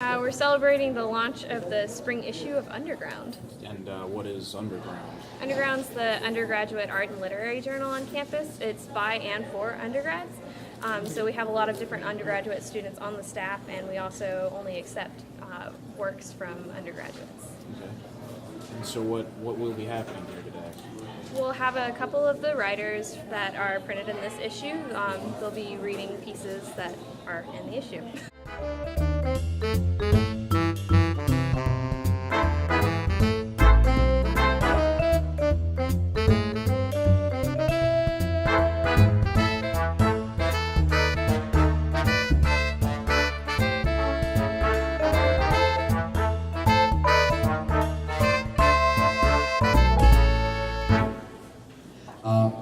We're celebrating the launch of the spring issue of Underground. And what is Underground? Underground's the undergraduate art and literary journal on campus. It's by and for undergrads. So we have a lot of different undergraduate students on the staff, and we also only accept works from undergraduates. Okay. And so what will be happening here today? We'll have a couple of the writers that are printed in this issue. They'll be reading pieces that are in the issue.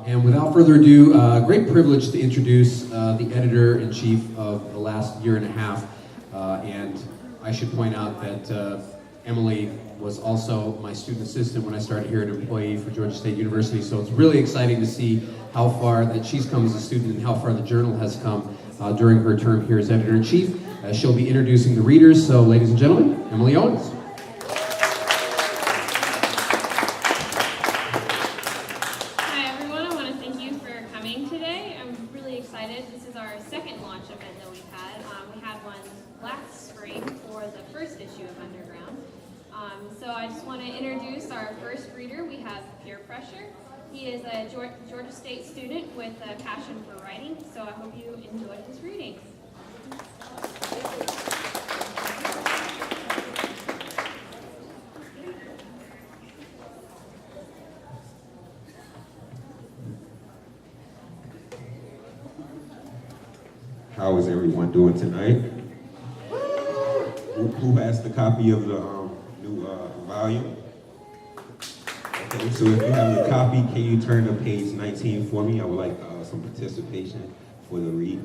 And without further ado, great privilege to introduce the editor-in-chief of the last year and a half. And I should point out that Emily was also my student assistant when I started here, an employee for Georgia State University. So it's really exciting to see how far that she's come as a student and how far the journal has come during her term here as editor-in-chief. She'll be introducing the readers. So ladies and gentlemen, Emily Owens. This is our second launch event that we've had. We had one last spring for the first issue of Underground. So I just want to introduce our first reader. We have Peer Pressure. He is a Georgia State student with a passion for writing, so I hope you enjoy his readings. How is everyone doing tonight? Who has the copy of the new volume? Okay, so if you have the copy, can you turn to page 19 for me? I would like some participation for the read.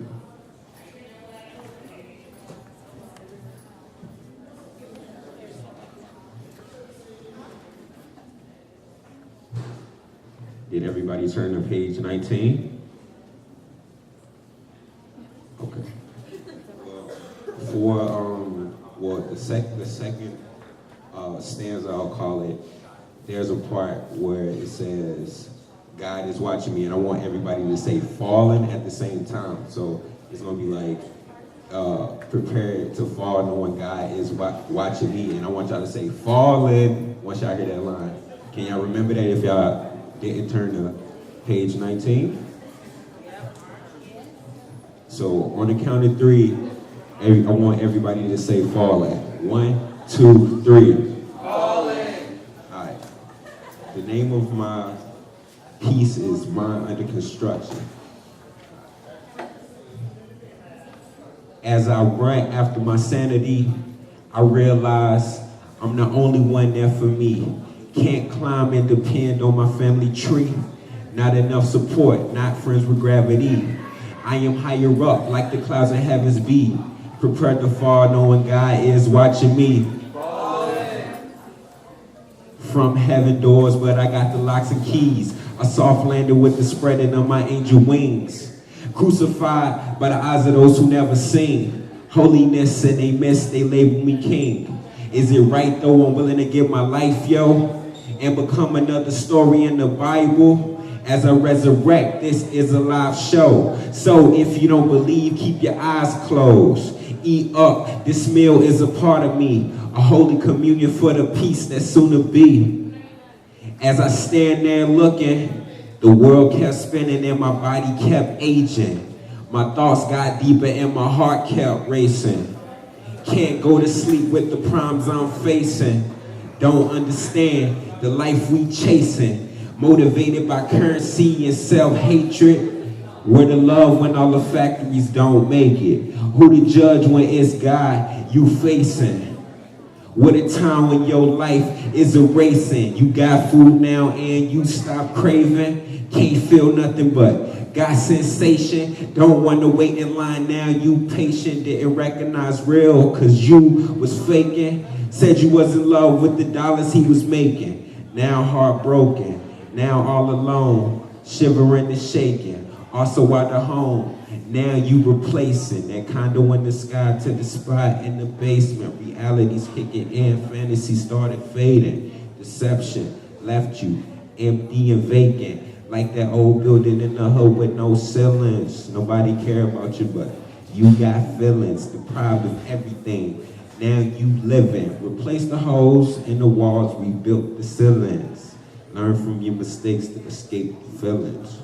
Did everybody turn to page 19? Okay. For the second stanza, I'll call it. There's a part where it says, "God is watching me," and I want everybody to say "falling" at the same time. So it's gonna be like, "Prepared to fall, knowing God is watching me," and I want y'all to say "falling" once y'all hear that line. Can y'all remember that if y'all didn't turn to page 19? So on the count of three, I want everybody to say "falling." 1, 2, 3. Falling. All right. The name of my piece is Mind Under Construction. As I run after my sanity, I realize I'm the only one there for me. Can't climb and depend on my family tree. Not enough support, not friends with gravity. I am higher up, like the clouds in heavens be. Prepared to fall, knowing God is watching me. Falling. From heaven doors, but I got the locks and keys. A soft landing with the spreading of my angel wings. Crucified by the eyes of those who never seen. Holiness and they miss, they label me king. Is it right though I'm willing to give my life, yo? And become another story in the Bible? As I resurrect, this is a live show. So if you don't believe, keep your eyes closed. Eat up, this meal is a part of me. A holy communion for the peace that's soon to be. As I stand there looking, the world kept spinning and my body kept aging. My thoughts got deeper and my heart kept racing. Can't go to sleep with the problems I'm facing. Don't understand the life we chasing. Motivated by currency and self-hatred. Where the love when all the factories don't make it? Who the judge when it's God you facing? What a time when your life is erasing. You got food now and you stop craving. Can't feel nothing but got sensation. Don't want to wait in line now. You patient, didn't recognize real cause you was faking. Said you was in love with the dollars he was making. Now heartbroken, now all alone, shivering and shaking. Also out the home, Now you replacing that condo in the sky to the spot in the basement. Reality's kicking in, fantasy started fading. Deception left you empty and vacant. Like that old building in the hood with no ceilings. Nobody care about you, but you got feelings, deprived of everything. Now you living. Replace the holes in the walls, rebuilt the ceilings. Learn from your mistakes to escape the feelings.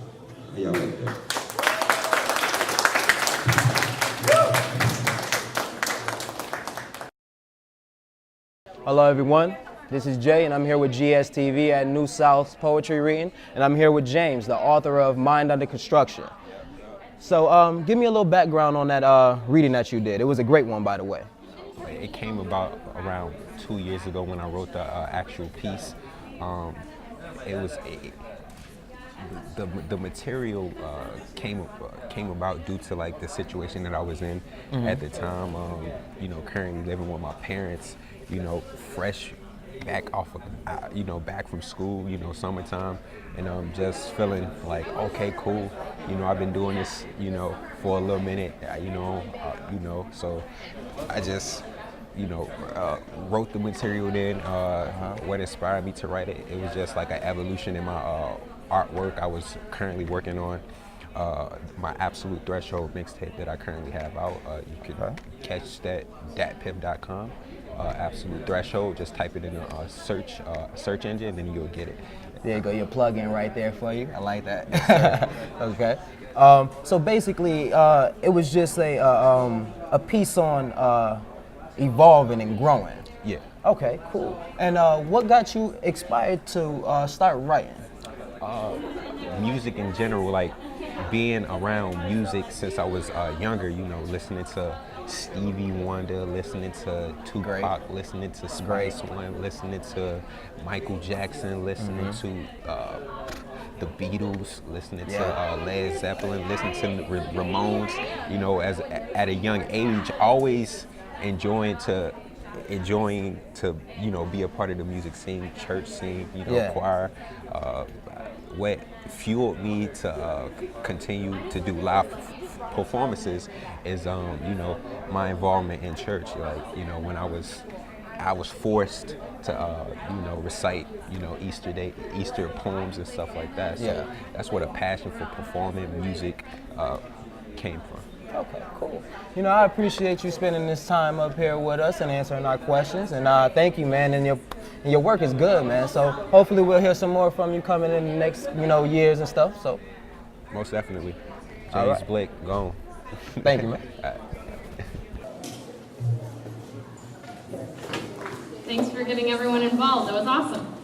How y'all like that? Hello everyone, this is Jay and I'm here with GSTV at New South's Poetry Reading, and I'm here with James, the author of Mind Under Construction. So give me a little background on that reading that you did. It was a great one, by the way. It came about around 2 years ago when I wrote the actual piece. The material came about due to like the situation that I was in at the time. Currently living with my parents. Fresh back off of back from school. Summertime, and just feeling like okay, cool. I've been doing this for a little minute. So I just wrote the material. Then what inspired me to write it? It was just like an evolution in my artwork. I was currently working on my Absolute Threshold mixtape that I currently have out. You can catch that datpiff.com. Absolute Threshold. Just type it in a search engine, and you'll get it. There you go, your plug-in right there for you. I like that. Okay. So basically, it was just a piece on evolving and growing. Yeah. Okay, cool. And what got you inspired to start writing? Music in general, like being around music since I was younger, listening to Stevie Wonder, listening to Tupac, listening to Spice One, listening to Michael Jackson, listening to the Beatles, listening to Led Zeppelin, listening to the Ramones, at a young age, always enjoying to be a part of the music scene, church scene, choir. What fueled me to continue to do live performances is my involvement in church. Like when I was forced to recite Easter poems and stuff like that. So that's where the passion for performing music came from. Okay, cool. I appreciate you spending this time up here with us and answering our questions. And thank you, man. And your work is good, man. So hopefully we'll hear some more from you coming in the next, years and stuff. So most definitely. All James right. Blake, gone. Thank you, man. Thanks for getting everyone involved. That was awesome.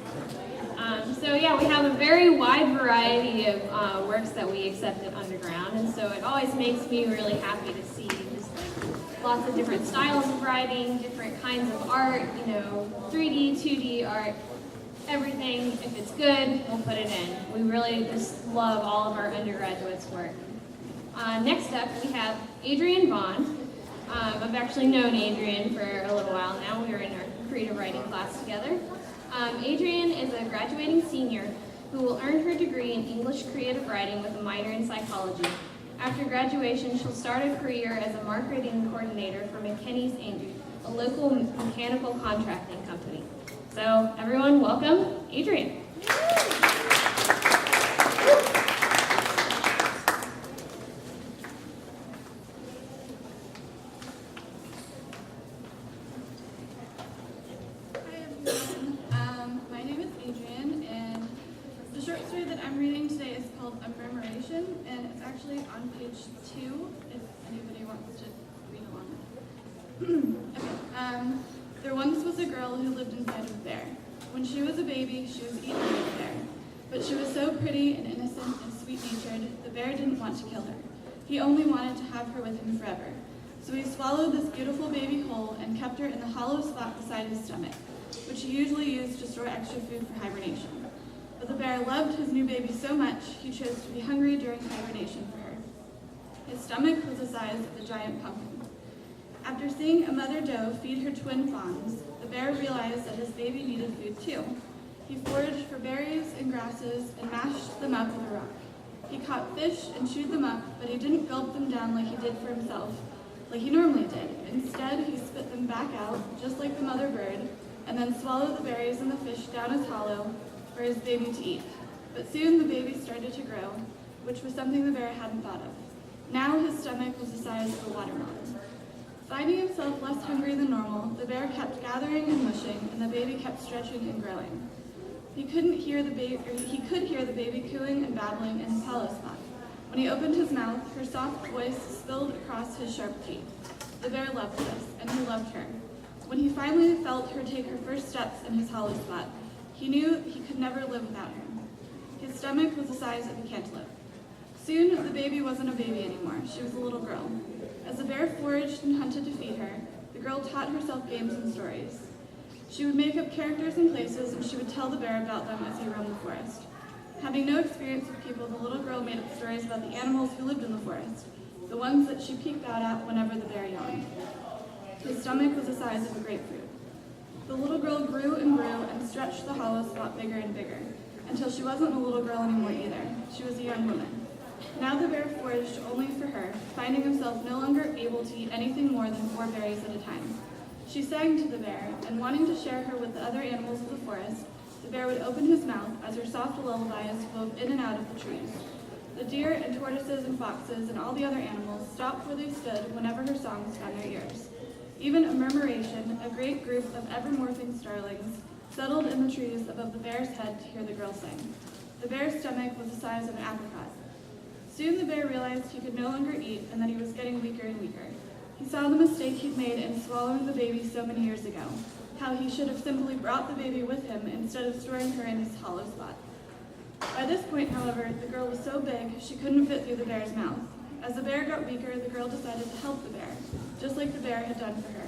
We have a very wide variety of works that we accept at Underground, and so it always makes me really happy to see just lots of different styles of writing, different kinds of art, 3D, 2D art, everything. If it's good, we'll put it in. We really just love all of our undergraduates' work. Next up, we have Adrian Bond. I've actually known Adrian for a little while now. We were in our creative writing class together. Adrian is a graduating senior who will earn her degree in English creative writing with a minor in psychology. After graduation, she'll start a career as a marketing coordinator for McKinney's Inc., a local mechanical contracting company. So everyone, welcome Adrian. And it's actually on page 2, if anybody wants to read along. Okay. There once was a girl who lived inside of a bear. When she was a baby, she was eaten by the bear. But she was so pretty and innocent and sweet-natured, the bear didn't want to kill her. He only wanted to have her with him forever. So he swallowed this beautiful baby whole and kept her in the hollow spot beside his stomach, which he usually used to store extra food for hibernation. But the bear loved his new baby so much, he chose to be hungry during hibernation for her. His stomach was the size of a giant pumpkin. After seeing a mother doe feed her twin fawns, the bear realized that his baby needed food too. He foraged for berries and grasses and mashed them up with a rock. He caught fish and chewed them up, but he didn't gulp them down like he did for himself, like he normally did. Instead, he spit them back out, just like the mother bird, and then swallowed the berries and the fish down his hollow for his baby to eat. But soon the baby started to grow, which was something the bear hadn't thought of. Now his stomach was the size of a watermelon. Finding himself less hungry than normal, the bear kept gathering and mushing, and the baby kept stretching and growing. He could hear the baby cooing and babbling in his hollow spot. When he opened his mouth, her soft voice spilled across his sharp teeth. The bear loved this, and he loved her. When he finally felt her take her first steps in his hollow spot, he knew he could never live without her. His stomach was the size of a cantaloupe. Soon, the baby wasn't a baby anymore. She was a little girl. As the bear foraged and hunted to feed her, the girl taught herself games and stories. She would make up characters and places, and she would tell the bear about them as he roamed the forest. Having no experience with people, the little girl made up stories about the animals who lived in the forest, the ones that she peeked out at whenever the bear yawned. His stomach was the size of a grapefruit. The little girl grew and stretched the hollow spot bigger and bigger, until she wasn't a little girl anymore either. She was a young woman. Now the bear foraged only for her, finding himself no longer able to eat anything more than 4 berries at a time. She sang to the bear, and wanting to share her with the other animals of the forest, the bear would open his mouth as her soft lullabies wove in and out of the trees. The deer and tortoises and foxes and all the other animals stopped where they stood whenever her songs found their ears. Even a murmuration, a great group of ever-morphing starlings, settled in the trees above the bear's head to hear the girl sing. The bear's stomach was the size of an apricot. Soon the bear realized he could no longer eat and that he was getting weaker and weaker. He saw the mistake he'd made in swallowing the baby so many years ago, how he should have simply brought the baby with him instead of storing her in his hollow spot. By this point, however, the girl was so big she couldn't fit through the bear's mouth. As the bear got weaker, the girl decided to help the bear, just like the bear had done for her.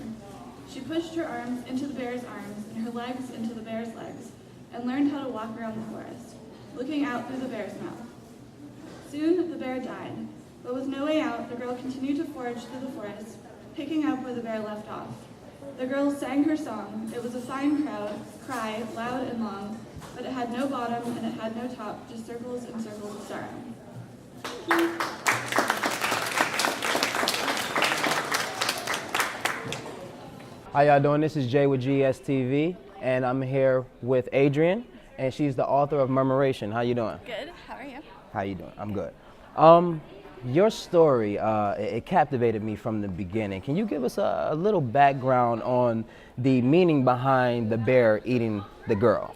She pushed her arms into the bear's arms and her legs into the bear's legs, and learned how to walk around the forest, looking out through the bear's mouth. Soon the bear died, but with no way out, the girl continued to forage through the forest, picking up where the bear left off. The girl sang her song. It was a fine cry, loud and long, but it had no bottom and it had no top, just circles and circles of sorrow. Thank you. How y'all doing? This is Jay with GSTV, and I'm here with Adrian, and she's the author of Murmuration. How you doing? Good. How are you? How you doing? I'm good. Your story, it captivated me from the beginning. Can you give us a little background on the meaning behind the bear eating the girl?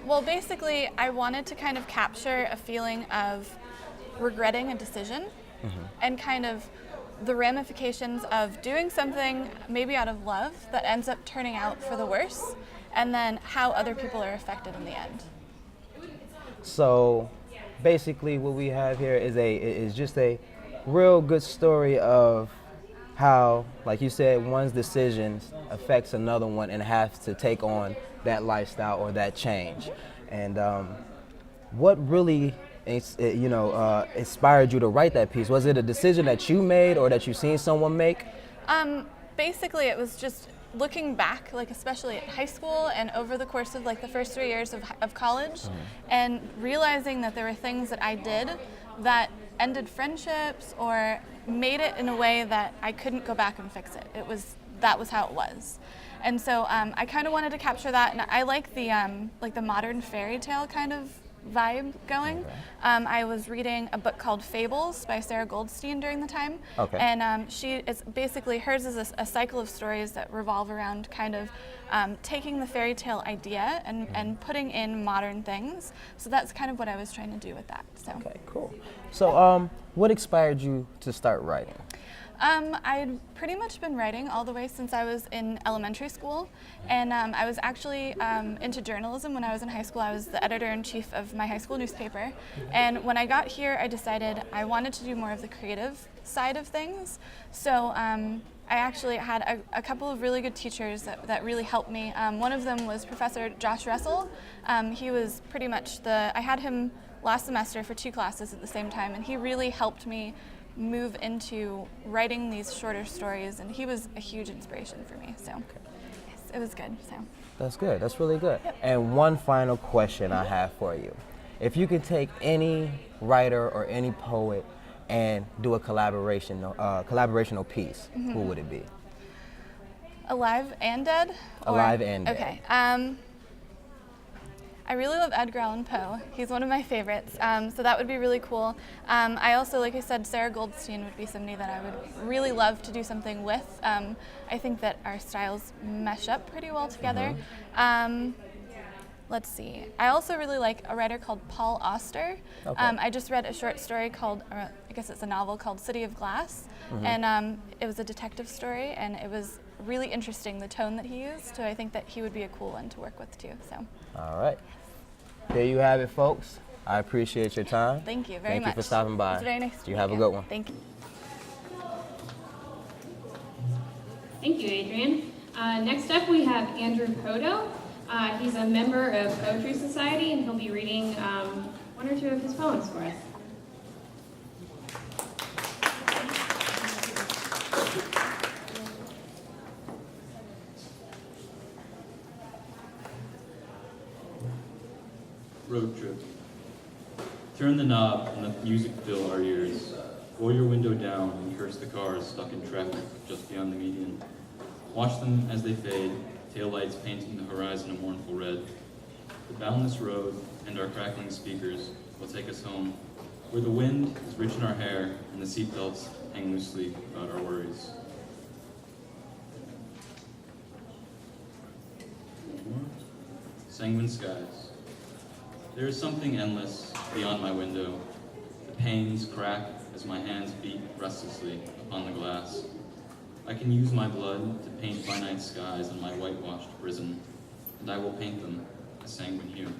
Well, basically, I wanted to kind of capture a feeling of regretting a decision and kind of the ramifications of doing something maybe out of love that ends up turning out for the worse, and then how other people are affected in the end. So basically what we have here is just a real good story of how, like you said, one's decisions affects another one and has to take on that lifestyle or that change. And what really inspired you to write that piece? Was it a decision that you made or that you seen someone make? Basically, it was just looking back, like especially at high school and over the course of like the first 3 years of college, and realizing that there were things that I did that ended friendships or made it in a way that I couldn't go back and fix it. That was how it was. And so I kind of wanted to capture that, and I like the modern fairy tale kind of vibe going. Okay. I was reading a book called Fables by Sarah Goldstein during the time. Okay. And it's basically, hers is a cycle of stories that revolve around kind of taking the fairy tale idea and putting in modern things. So that's kind of what I was trying to do with that. So. Okay, cool. So what inspired you to start writing? I'd pretty much been writing all the way since I was in elementary school, and I was actually into journalism when I was in high school. I was the editor-in-chief of my high school newspaper, and when I got here I decided I wanted to do more of the creative side of things. So I actually had a couple of really good teachers that really helped me. One of them was Professor Josh Russell. He was pretty much I had him last semester for 2 classes at the same time, and he really helped me move into writing these shorter stories, and he was a huge inspiration for me. So yes, it was good. So that's good. That's really good. Yep. And one final question I have for you. if you could take any writer or any poet and do a collaborational piece, who would it be? Alive and dead? Alive and dead. Okay. I really love Edgar Allan Poe. He's one of my favorites, so that would be really cool. I also, like I said, Sarah Goldstein would be somebody that I would really love to do something with. I think that our styles mesh up pretty well together. Let's see. I also really like a writer called Paul Auster. Okay. I just read a short story called, I guess it's a novel called City of Glass, and it was a detective story, and it was really interesting, the tone that he used, so I think that he would be a cool one to work with too. So. All right. There you have it, folks. I appreciate your time. Thank you very much. Thank you for stopping by. It's very nice to You meet have a good one. Thank you. Thank you, Adrian. Next up, we have Andrew Poto. He's a member of Poetry Society, and he'll be reading one or two of his poems for us. Road trip. Turn the knob and let music fill our ears. Roll your window down and curse the cars stuck in traffic just beyond the median. Watch them as they fade, taillights painting the horizon a mournful red. The boundless road and our crackling speakers will take us home, where the wind is rich in our hair and the seatbelts hang loosely about our worries. Sanguine skies. There is something endless beyond my window. The panes crack as my hands beat restlessly upon the glass. I can use my blood to paint finite skies in my whitewashed prison, and I will paint them a sanguine hue.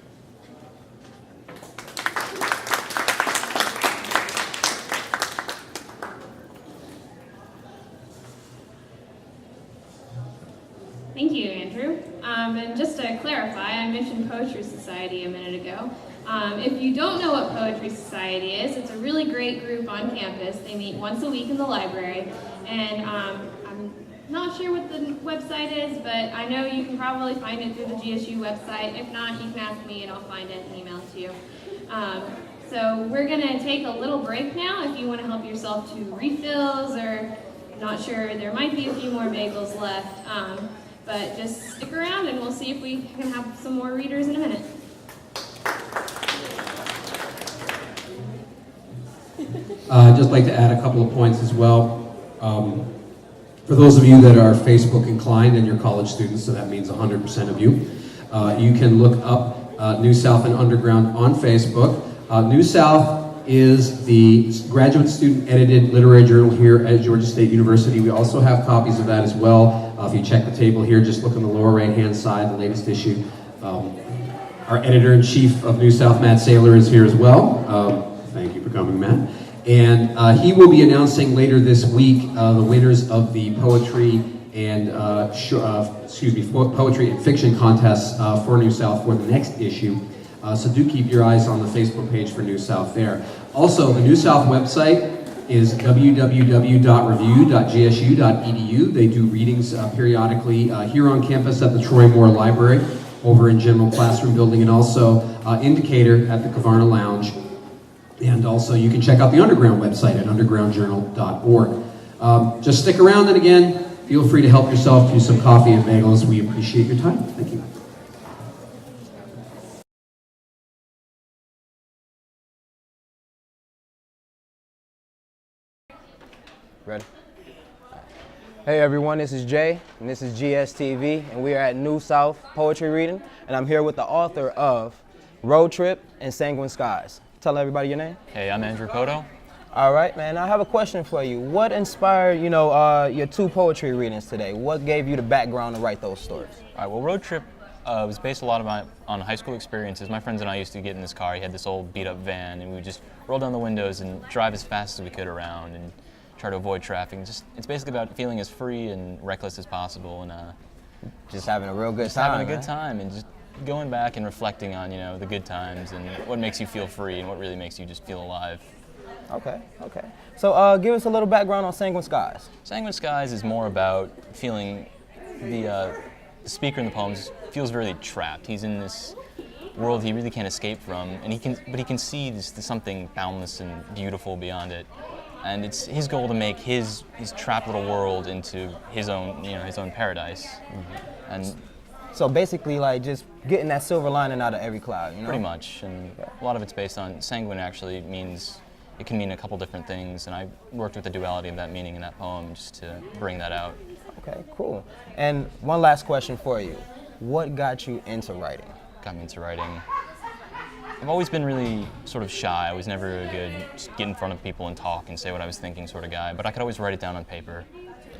Thank you, Andrew. And just to clarify, I mentioned Poetry Society a minute ago. If you don't know what Poetry Society is, it's a really great group on campus. They meet once a week in the library, and I'm not sure what the website is, but I know you can probably find it through the GSU website. If not, you can ask me and I'll find it and email it to you. So we're going to take a little break now if you want to help yourself to refills, or not sure, there might be a few more bagels left. But just stick around and we'll see if we can have some more readers in a minute. I'd just like to add a couple of points as well. For those of you that are Facebook inclined and you're college students, so that means 100% of you, you can look up New South and Underground on Facebook. New South is the graduate student edited literary journal here at Georgia State University. We also have copies of that as well. If you check the table here, just look on the lower right hand side, the latest issue. Our editor-in-chief of New South, Matt Saylor, is here as well. Thank you for coming, Matt. And he will be announcing later this week the winners of the poetry and poetry and fiction contests for New South for the next issue. So do keep your eyes on the Facebook page for New South there. Also, the New South website is www.review.gsu.edu. They do readings periodically here on campus at the Troy Moore Library, over in General Classroom Building, and also Indicator at the Kavarna Lounge. And also you can check out the Underground website at undergroundjournal.org. Just stick around, and again, feel free to help yourself to some coffee and bagels. We appreciate your time. Thank you. Ready? Hey everyone, this is Jay, and this is GSTV, and we are at New South Poetry Reading, and I'm here with the author of Road Trip and Sanguine Skies. Tell everybody your name. Hey, I'm Andrew Poto. All right, man, I have a question for you. What inspired, your two poetry readings today? What gave you the background to write those stories? All right, well, Road Trip was based a lot on high school experiences. My friends and I used to get in this car. He had this old beat-up van, and we would just roll down the windows and drive as fast as we could around and try to avoid traffic. It's basically about feeling as free and reckless as possible, and just having a real good just time. having a good time, and just going back and reflecting on the good times and what makes you feel free and what really makes you just feel alive. Okay. So give us a little background on Sanguine Skies. Sanguine Skies is more about feeling the speaker in the poems feels very trapped. He's in this world he really can't escape from, and but he can see there's something boundless and beautiful beyond it. And it's his goal to make his trapped little world into his own, his own paradise. Mm-hmm. And so basically, like, just getting that silver lining out of every cloud, Pretty much, and a lot of it's based on sanguine. Actually means, it can mean a couple different things, and I worked with the duality of that meaning in that poem just to bring that out. Okay, cool. And one last question for you. What got you into writing? Got me into writing. I've always been really sort of shy. I was never a good just get in front of people and talk and say what I was thinking sort of guy, but I could always write it down on paper.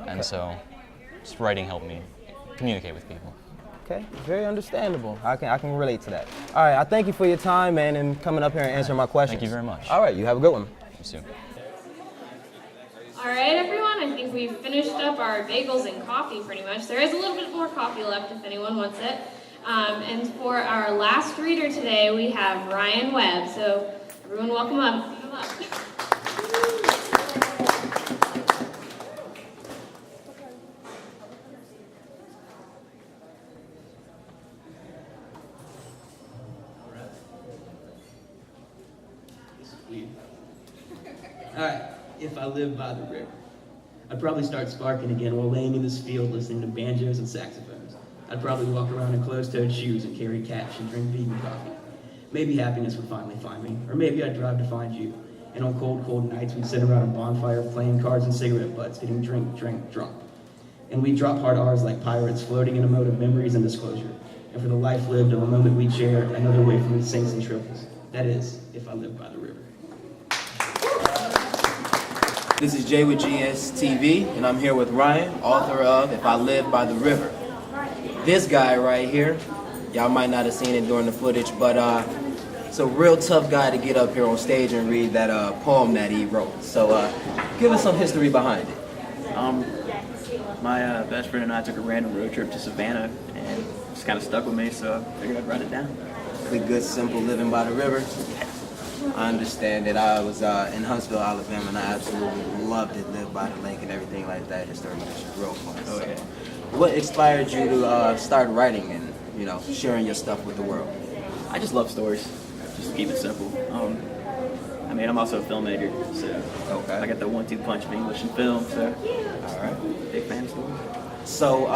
Okay. And so just writing helped me communicate with people. Okay, very understandable. I can relate to that. All right, I thank you for your time, man, and coming up here and answering my questions. Thank you very much. All right, you have a good one. You too. All right, everyone, I think we've finished up our bagels and coffee pretty much. There is a little bit more coffee left if anyone wants it. And for our last reader today, we have Ryan Webb. So everyone welcome up. Come up. Alright, if I lived by the river, I'd probably start sparking again while laying in this field listening to banjos and saxophones. I'd probably walk around in closed-toed shoes and carry cash and drink vegan coffee. Maybe happiness would finally find me, or maybe I'd drive to find you. And on cold, cold nights, we'd sit around a bonfire playing cards and cigarette butts, getting drunk. And we'd drop hard R's like pirates, floating in a mode of memories and disclosure. And for the life lived of a moment we'd share, another way from the saints and triples. That is, if I lived by the river. This is Jay with GSTV, and I'm here with Ryan, author of If I Live by the River. This guy right here, y'all might not have seen it during the footage, but it's a real tough guy to get up here on stage and read that poem that he wrote. So give us some history behind it. My best friend and I took a random road trip to Savannah, and it just kind of stuck with me, so I figured I'd write it down. The good, simple living by the river. I understand that. I was in Huntsville, Alabama, and I absolutely loved it, lived by the lake and everything like that. Historic is real fun. Oh, yeah. What inspired you to start writing and, sharing your stuff with the world? I just love stories, just to keep it simple. I'm also a filmmaker, so okay. I got the 1-2 punch of English and film, so all right, big fan of stories. So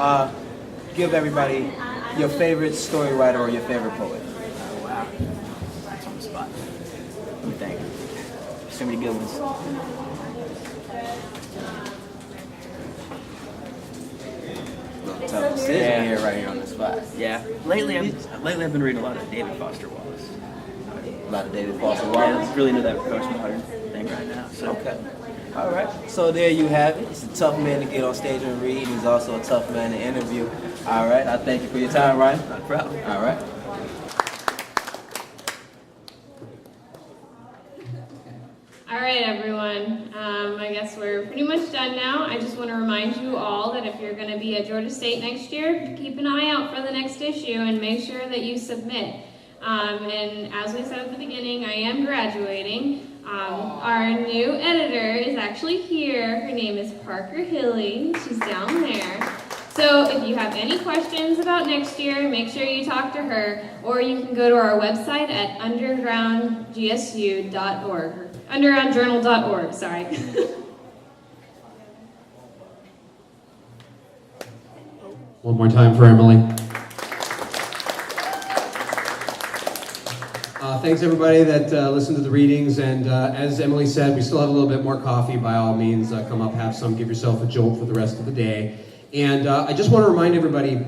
give everybody your favorite story writer or your favorite poet. Oh, wow, that's on the spot. Let me think. So many good ones. Tough decision here, right here on the spot. Yeah. Lately I've been reading a lot of David Foster Wallace. A lot of David Foster Wallace. Yeah, I'm really into that postmodern thing right now. So. Okay. All right. So there you have it. He's a tough man to get on stage and read. He's also a tough man to interview. All right. I thank you for your time, Ryan. Not a problem. All right. All right, everyone. I guess we're pretty much done now. I just want to remind you all that if you're going to be at Georgia State next year, keep an eye out for the next issue and make sure that you submit. And as we said at the beginning, I am graduating. Our new editor is actually here. Her name is Parker Hilly. She's down there. So if you have any questions about next year, make sure you talk to her, or you can go to our website at undergroundgsu.org. Undergroundjournal.org, sorry. One more time for Emily. Thanks everybody that listened to the readings, and as Emily said, we still have a little bit more coffee. By all means, come up, have some, give yourself a jolt for the rest of the day. And I just want to remind everybody,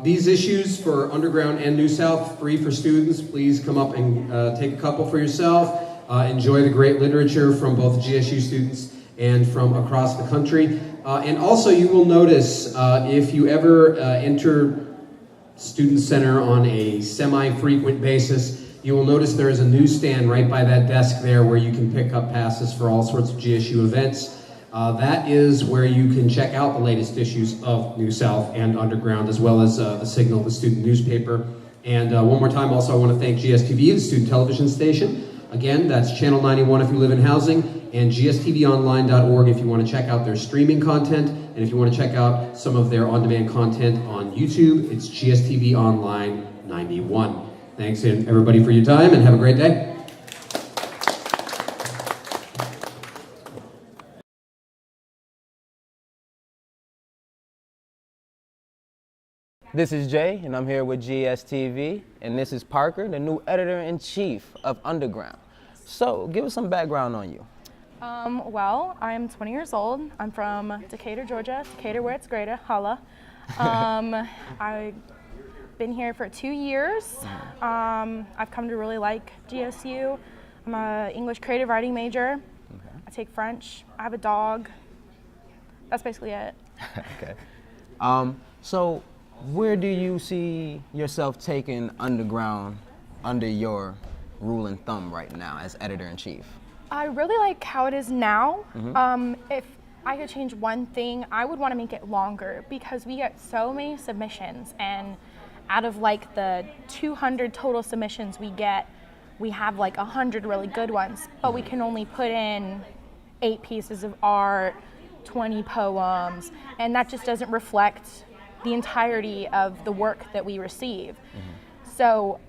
these issues for Underground and New South, free for students. Please come up and take a couple for yourself. Enjoy the great literature from both GSU students and from across the country. And also you will notice if you ever enter Student Center on a semi-frequent basis, you will notice there is a newsstand right by that desk there where you can pick up passes for all sorts of GSU events. That is where you can check out the latest issues of New South and Underground, as well as the Signal, the student newspaper. And one more time, also I want to thank GSTV, the student television station. Again, that's Channel 91 if you live in housing, and gstvonline.org if you want to check out their streaming content, and if you want to check out some of their on-demand content on YouTube, it's GSTV Online 91. Thanks, everybody, for your time, and have a great day. This is Jay, and I'm here with GSTV, and this is Parker, the new editor-in-chief of Underground. So, give us some background on you. Well, I'm 20 years old. I'm from Decatur, Georgia. Decatur, where it's greater. Holla. I've been here for 2 years. I've come to really like GSU. I'm an English creative writing major. Okay. I take French. I have a dog. That's basically it. Okay. So, where do you see yourself taking Underground under your rule and thumb right now as editor-in-chief? I really like how it is now. If I could change one thing, I would want to make it longer because we get so many submissions, and out of like the 200 total submissions we get, we have like 100 really good ones, but we can only put in 8 pieces of art, 20 poems, and that just doesn't reflect the entirety of the work that we receive. So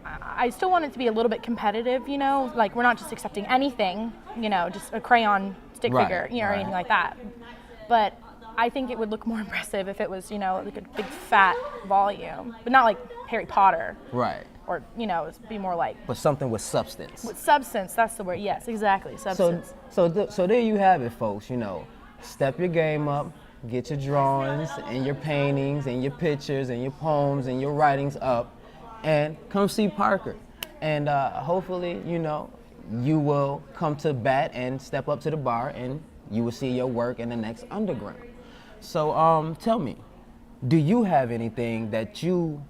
I still want it to be a little bit competitive, you know, like we're not just accepting anything, you know, just a crayon stick figure, you know, or anything like that. But I think it would look more impressive if it was, you know, like a big fat volume, but not like Harry Potter. Right. Or, you know, it'd be more like. But something with substance. With substance, that's the word. Yes, exactly, substance. So there you have it, folks. You know, step your game up. Get your drawings and your paintings and your pictures and your poems and your writings up, and come see Parker. And hopefully, you know, you will come to bat and step up to the bar, and you will see your work in the next Underground. So tell me, do you have anything that you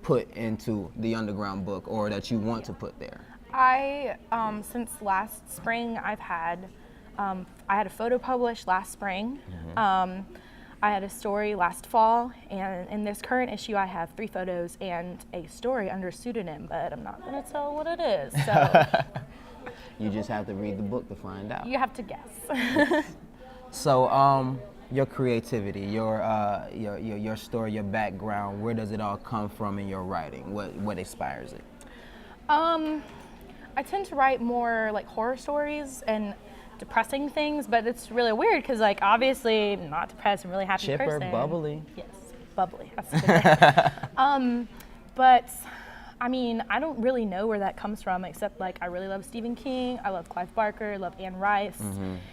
put into the Underground book or that you want to put there? I, since last spring, I had a photo published last spring. I had a story last fall, and in this current issue I have 3 photos and a story under pseudonym, but I'm not going to tell what it is. So you just have to read the book to find out. You have to guess. So your creativity, your story, your background, where does it all come from in your writing? What inspires it? I tend to write more like horror stories and depressing things, but it's really weird because, like, obviously I'm not depressed, I'm a really happy person. Chipper, bubbly. Yes, bubbly. That's a good word. But I mean, I don't really know where that comes from, except like I really love Stephen King, I love Clive Barker, I love Anne Rice,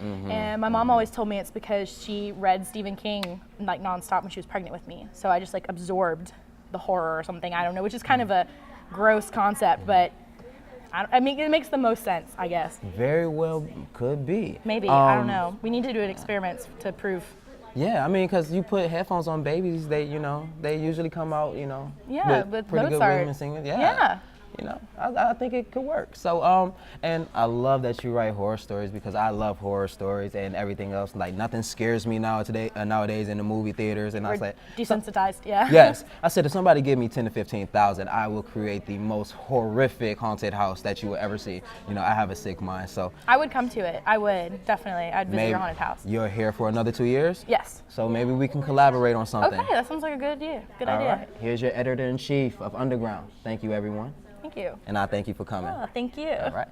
and my mom always told me it's because she read Stephen King like nonstop when she was pregnant with me, so I just like absorbed the horror or something. I don't know, which is kind of a gross concept, but I mean, it makes the most sense, I guess. Very well could be. Maybe, I don't know. We need to do an experiment to prove. Yeah, I mean, because you put headphones on babies, they usually come out, with pretty Mozart. good rhythm and singing. Yeah. I think it could work. So, and I love that you write horror stories because I love horror stories and everything else. Like, nothing scares me nowadays in the movie theaters. And I was like, desensitized, yeah. Yes. I said, if somebody give me 10 to 15,000, I will create the most horrific haunted house that you will ever see. You know, I have a sick mind, so. I would come to it. I would, definitely. I'd visit your haunted house. You're here for another 2 years? Yes. So maybe we can collaborate on something. Okay, that sounds like a good idea. Good idea. All right. Here's your editor-in-chief of Underground. Thank you, everyone. Thank you. And I thank you for coming. Oh, thank you. All right.